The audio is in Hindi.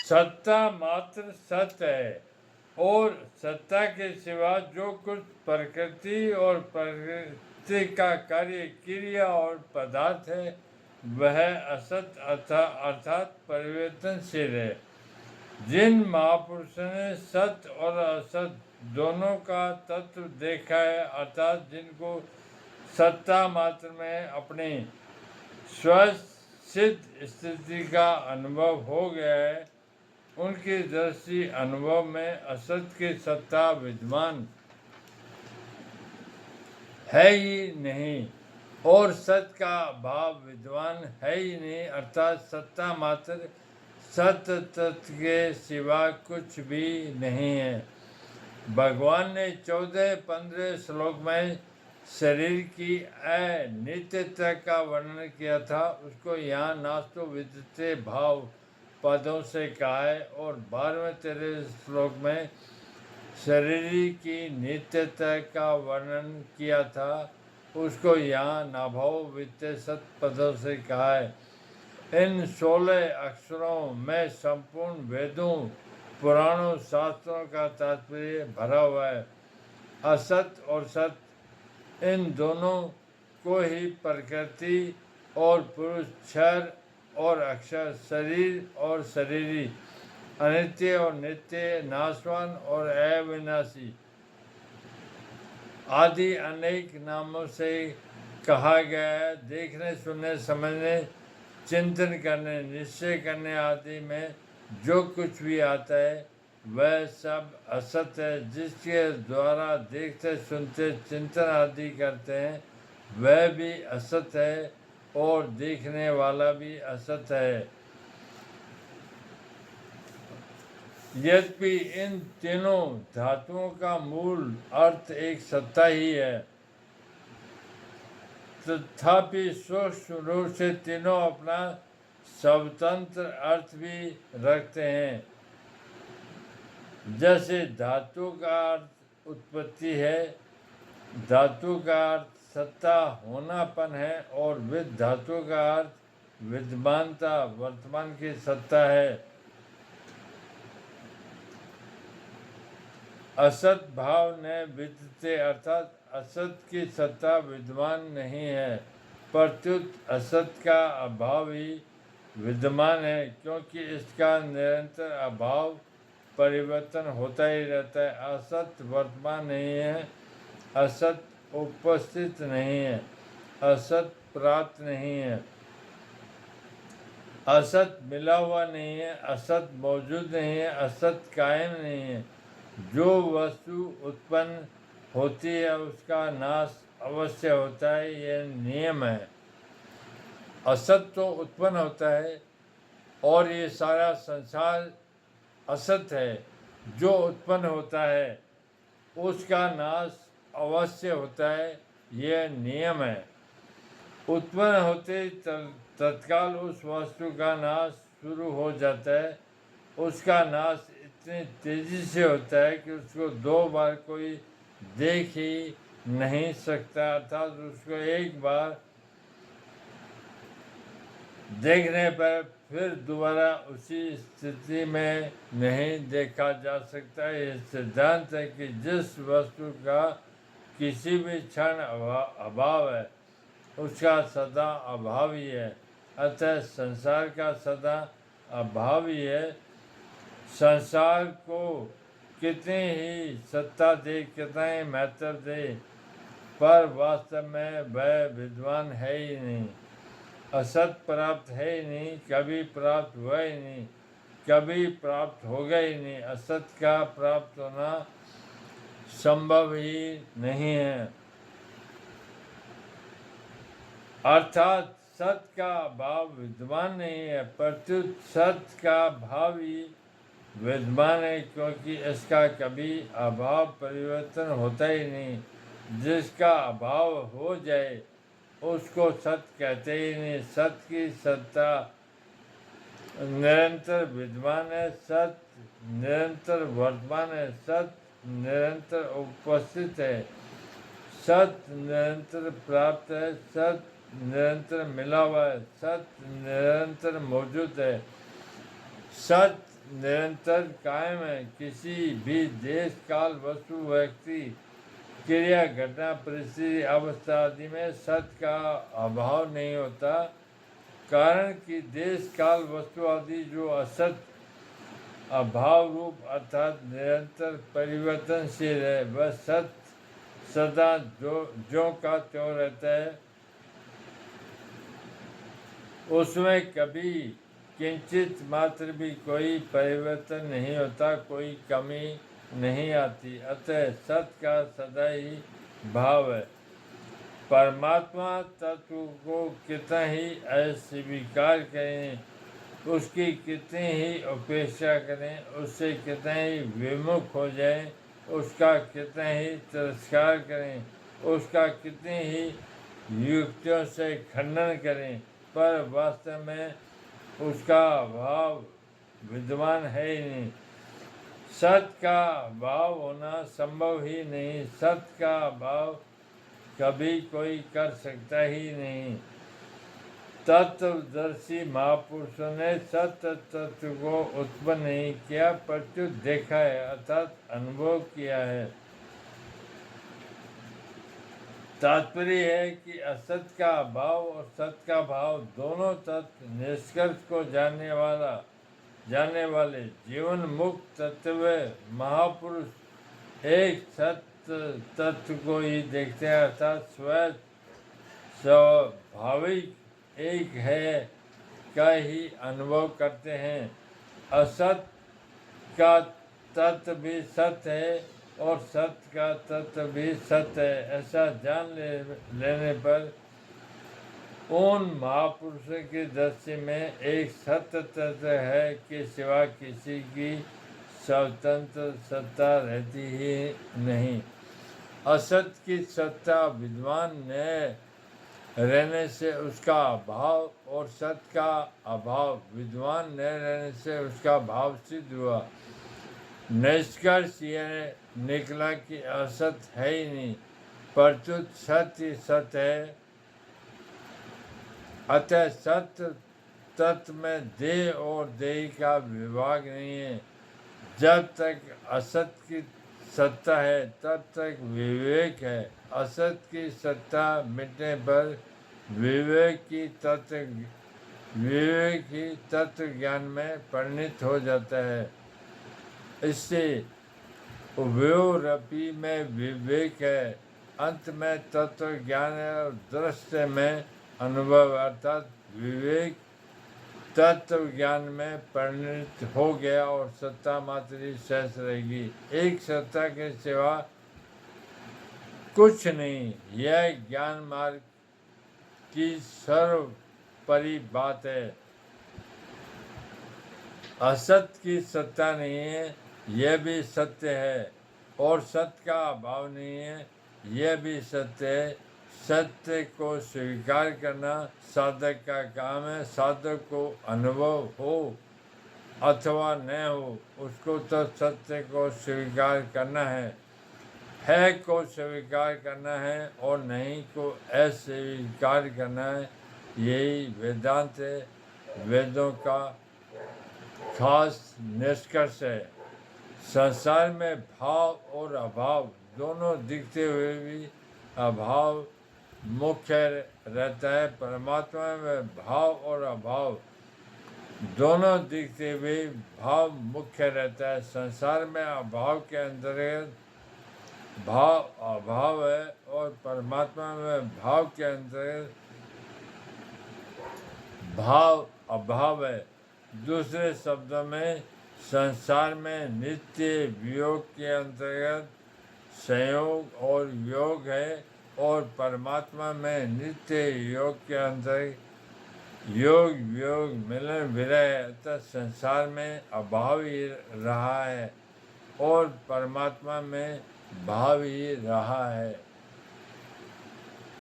सत्ता मात्र सत्य है और सत्ता के सिवा जो कुछ प्रकृति और प्रकृति का कार्य क्रिया और पदार्थ है वह असत अर्थात परिवर्तनशील है। जिन महापुरुषों ने सत्य और असत दोनों का तत्व देखा है अर्थात जिनको सत्ता मात्र में अपनी स्वसिद्ध स्थिति का अनुभव हो गया है उनकी दृष्टि अनुभव में असत की सत्ता विद्यमान है ही नहीं और सत्य का भाव विद्वान है ही नहीं अर्थात सत्ता मात्र सत्य तत्व के सिवा कुछ भी नहीं है। भगवान ने 14-15 श्लोक में शरीर की अनित्यता का वर्णन किया था। उसको यहाँ नास्तो विद्यते भाव पदों से कहा है और 12वें-13वें श्लोक में शरीर की नित्यता का वर्णन किया था। उसको यहाँ नाभाव वित्त सत पदों से कहा है। इन 16 अक्षरों में संपूर्ण वेदों पुराणों शास्त्रों का तात्पर्य भरा हुआ है। असत और सत इन दोनों को ही प्रकृति और पुरुष, क्षर और अक्षर, शरीर और शरीरी, अनित्य और नित्य, नाशवान और अविनाशी आदि अनेक नामों से कहा गया है। देखने, सुनने, समझने, चिंतन करने, निश्चय करने आदि में जो कुछ भी आता है वह सब असत है। जिसके द्वारा देखते, सुनते, चिंतन आदि करते हैं वह भी असत है और देखने वाला भी असत है। यद्यपि इन तीनों धातुओं का मूल अर्थ एक सत्ता ही है तथापि सूक्ष्म रूप से तीनों अपना स्वतंत्र अर्थ भी रखते हैं। जैसे धातु का अर्थ उत्पत्ति है, धातु का अर्थ सत्ता होनापन है और विद धातु का अर्थ विद्यमानता वर्तमान की सत्ता है। असत भाव ने विद्यते अर्थात असत की सत्ता विद्यमान नहीं है प्रत्युत असत का अभाव ही विद्यमान है क्योंकि इसका निरंतर अभाव परिवर्तन होता ही रहता है। असत वर्तमान नहीं है, असत उपस्थित नहीं है, असत प्राप्त नहीं है, असत मिला हुआ नहीं है, असत मौजूद नहीं है, असत कायम नहीं है। जो वस्तु उत्पन्न होती है उसका नाश अवश्य होता है, यह नियम है। असत तो उत्पन्न होता है और ये सारा संसार असत है। जो उत्पन्न होता है उसका नाश अवश्य होता है, यह नियम है। उत्पन्न होते तत्काल उस वस्तु का नाश शुरू हो जाता है। उसका नाश इतनी तेजी से होता है कि उसको दो बार कोई देख ही नहीं सकता अर्थात उसको एक बार देखने पर फिर दोबारा उसी स्थिति में नहीं देखा जा सकता। यह सिद्धांत है कि जिस वस्तु का किसी भी क्षण अभाव है उसका सदा अभाव ही है। अतः संसार का सदा अभाव ही है। संसार को कितनी ही सत्ता दे, कितना ही महत्व दे, पर वास्तव में वह विद्वान है ही नहीं। असत प्राप्त है ही नहीं, कभी प्राप्त हुआ ही नहीं, कभी प्राप्त होगा ही नहीं। असत का प्राप्त होना संभव ही नहीं है। अर्थात सत का भाव विद्यमान नहीं है प्रत्युत सत का भाव ही विद्यमान है क्योंकि इसका कभी अभाव परिवर्तन होता ही नहीं। जिसका अभाव हो जाए उसको सत कहते ही नहीं। सत की सत्ता निरंतर विद्यमान है, सत निरंतर वर्तमान है, सत निरंतर उपस्थित है, सत निरंतर प्राप्त है, सत निरंतर मिला हुआ है, सत निरंतर मौजूद है, सत निरंतर कायम है। किसी भी देश काल वस्तु व्यक्ति क्रिया घटना परिस्थिति अवस्था आदि में सत्य का अभाव नहीं होता, कारण कि देश काल वस्तु आदि जो असत अभाव रूप अर्थात निरंतर परिवर्तनशील है, वह सत्य सदा जो का त्यों रहता है, उसमें कभी किंचित मात्र भी कोई परिवर्तन नहीं होता, कोई कमी नहीं आती। अतः सत्य का सदा ही भाव है। परमात्मा तत्व को कितना ही अस्वीकार करें, उसकी कितनी ही उपेक्षा करें, उससे कितना ही विमुख हो जाएं, उसका कितना ही तिरस्कार करें, उसका कितनी ही युक्तियों से खंडन करें, पर वास्तव में उसका भाव विद्वान है ही नहीं। सत्य का भाव होना संभव ही नहीं। सत्य का भाव कभी कोई कर सकता ही नहीं। तत्वदर्शी महापुरुषों ने सत्य तत्व को उत्पन्न नहीं किया, प्रत्युत देखा है अर्थात अनुभव किया है। तात्पर्य है कि असत का भाव और सत्य का भाव दोनों तत्व निष्कर्ष को जानने वाले जीवन मुक्त तत्व महापुरुष एक सत्य तत्व को ही देखते हैं, अर्थात स्वयं स्वाभाविक एक है का ही अनुभव करते हैं। असत का तत्व भी सत्य है और सत्य का तत्व भी सत्य है, ऐसा जान लेने पर उन महापुरुषों की दृष्टि में एक सत्य तत्व है कि सिवा किसी की स्वतंत्र सत्ता रहती ही नहीं। असत की सत्ता विद्वान ने रहने से उसका अभाव और सत्य का अभाव विद्वान न रहने से उसका भाव सिद्ध हुआ। निष्कर्ष यह निकला कि असत है ही नहीं, प्रत्युत सत्य सत्य है। अतः सत्य तत्व में देह और देही का विभाग नहीं है। जब तक असत की सत्ता है तब तक विवेक है। असत की सत्ता मिटने पर विवेक ही तत्व ज्ञान में परिणित हो जाता है। इससे उभयोरपि में विवेक है, अंत में तत्व ज्ञान है और दृश्य में अनुभव, अर्थात विवेक तत्व ज्ञान में परिणित हो गया और सत्ता मात्र ही शेष रहेगी। एक सत्ता के सिवा कुछ नहीं। यह ज्ञान मार्ग की सर्वोपरि बात है। असत की सत्ता नहीं है, यह भी सत्य है, और सत्य का अभाव नहीं है, यह भी सत्य है। सत्य को स्वीकार करना साधक का काम है। साधक को अनुभव हो अथवा न हो, उसको तो सत्य को स्वीकार करना है को स्वीकार करना है और नहीं को अस्वीकार करना है। यही वेदांत है, वेदों का खास निष्कर्ष है। संसार में भाव और अभाव दोनों दिखते हुए भी अभाव मुख्य रहता है। परमात्मा में भाव और अभाव दोनों दिखते हुए भाव मुख्य रहता है। संसार में अभाव के अंतर्गत भाव अभाव है और परमात्मा में भाव के अंतर्गत भाव अभाव है। दूसरे शब्दों में संसार में नित्य वियोग के अंतर्गत संयोग और योग है और परमात्मा में नित्य योग के अंतर्गत योग वियोग मिलन विलय। अतः संसार में अभाव ही रहा है और परमात्मा में भाव ही रहा है।